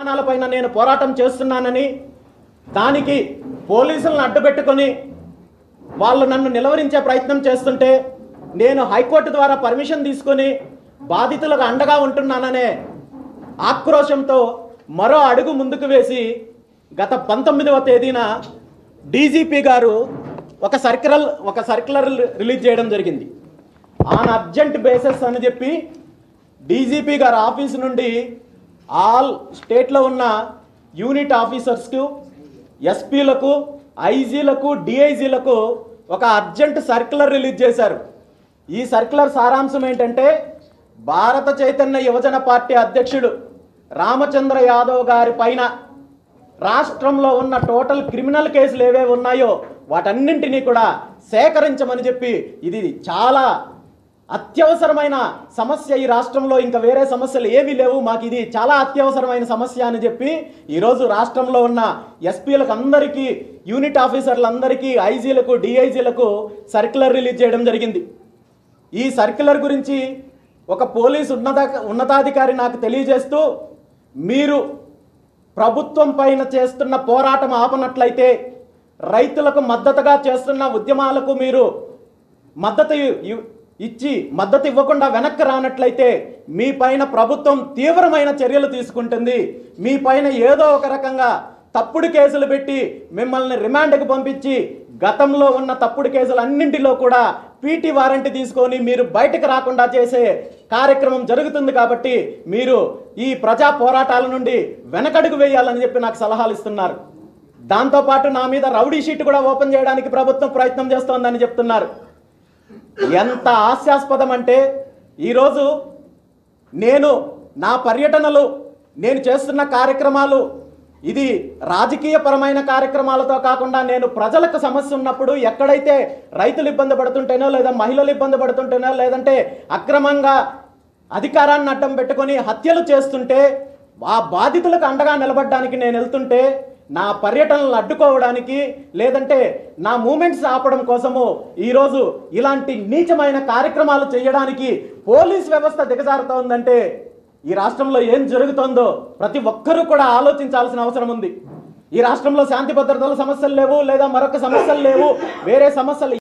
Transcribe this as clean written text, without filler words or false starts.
విధానాలపైన నేను పోరాటం చేస్తున్నానని, దానికి పోలీసులను అడ్డుపెట్టుకొని వాళ్ళు నన్ను నిలవరించే ప్రయత్నం చేస్తుంటే నేను హైకోర్టు ద్వారా పర్మిషన్ తీసుకొని బాధితులకు అండగా ఉంటున్నాననే ఆక్రోశంతో మరో అడుగు ముందుకు వేసి గత 19వ తేదీన డీజీపీ గారు ఒక సర్క్యులర్ రిలీజ్ చేయడం జరిగింది. ఆన్ అర్జెంట్ బేసిస్ అని చెప్పి డీజీపీ గారి ఆఫీస్ నుండి ఆల్ స్టేట్లో ఉన్న యూనిట్ ఆఫీసర్స్కు, ఎస్పీలకు, ఐజీలకు, డిఐజీలకు ఒక అర్జెంట్ సర్క్యులర్ రిలీజ్ చేశారు. ఈ సర్క్యులర్ సారాంశం ఏంటంటే, భారత చైతన్య యువజన పార్టీ అధ్యక్షుడు రామచంద్ర యాదవ్ గారి పైన రాష్ట్రంలో ఉన్న టోటల్ క్రిమినల్ కేసులు ఏవేవి ఉన్నాయో వాటన్నింటినీ కూడా సేకరించమని చెప్పి, ఇది చాలా అత్యవసరమైన సమస్య, ఈ రాష్ట్రంలో ఇంకా వేరే సమస్యలు ఏమీ లేవు, మాకు ఇది చాలా అత్యవసరమైన సమస్య అని చెప్పి ఈరోజు రాష్ట్రంలో ఉన్న ఎస్పీలకు అందరికీ, యూనిట్ ఆఫీసర్లందరికీ, ఐజీలకు, డిఐజీలకు సర్క్యులర్ రిలీజ్ చేయడం జరిగింది. ఈ సర్క్యులర్ గురించి ఒక పోలీసు ఉన్నతాధికారి నాకు తెలియజేస్తూ, మీరు ప్రభుత్వం పైన చేస్తున్న పోరాటం ఆపనట్లయితే, రైతులకు మద్దతుగా చేస్తున్న ఉద్యమాలకు మీరు మద్దతు ఇవ్వకుండా వెనక్కి రానట్లయితే మీ పైన ప్రభుత్వం తీవ్రమైన చర్యలు తీసుకుంటుంది. మీ పైన ఏదో ఒక రకంగా తప్పుడు కేసులు పెట్టి మిమ్మల్ని రిమాండ్కి పంపించి గతంలో ఉన్న తప్పుడు కేసులు అన్నింటిలో కూడా పీటీ వారెంట్ తీసుకొని మీరు బయటకు రాకుండా చేసే కార్యక్రమం జరుగుతుంది. కాబట్టి మీరు ఈ ప్రజా పోరాటాల నుండి వెనకడుగు వేయాలని చెప్పి నాకు సలహాలు ఇస్తున్నారు. దాంతోపాటు నా మీద రౌడీ షీట్ కూడా ఓపెన్ చేయడానికి ప్రభుత్వం ప్రయత్నం చేస్తోందని చెప్తున్నారు. ఎంత హాస్యాస్పదం అంటే, ఈరోజు నేను నా పర్యటనలు, నేను చేస్తున్న కార్యక్రమాలు ఇది రాజకీయపరమైన కార్యక్రమాలతో కాకుండా నేను ప్రజలకు సమస్య ఉన్నప్పుడు, ఎక్కడైతే రైతులు ఇబ్బంది పడుతుంటేనో, లేదా మహిళలు ఇబ్బంది పడుతుంటేనో, లేదంటే అక్రమంగా అధికారాన్ని అడ్డం పెట్టుకొని హత్యలు చేస్తుంటే ఆ బాధితులకు అండగా నిలబడడానికి నేను వెళ్తుంటే, నా పర్యటనలు అడ్డుకోవడానికి, లేదంటే నా మూమెంట్స్ ఆపడం కోసము ఈరోజు ఇలాంటి నీచమైన కార్యక్రమాలు చేయడానికి పోలీస్ వ్యవస్థ దిగజారుతోందంటే ఈ రాష్ట్రంలో ఏం జరుగుతుందో ప్రతి ఒక్కరూ కూడా ఆలోచించాల్సిన అవసరం ఉంది. ఈ రాష్ట్రంలో శాంతి భద్రతల సమస్యలు లేవు, లేదా మరొక సమస్యలు లేవు, వేరే సమస్యలు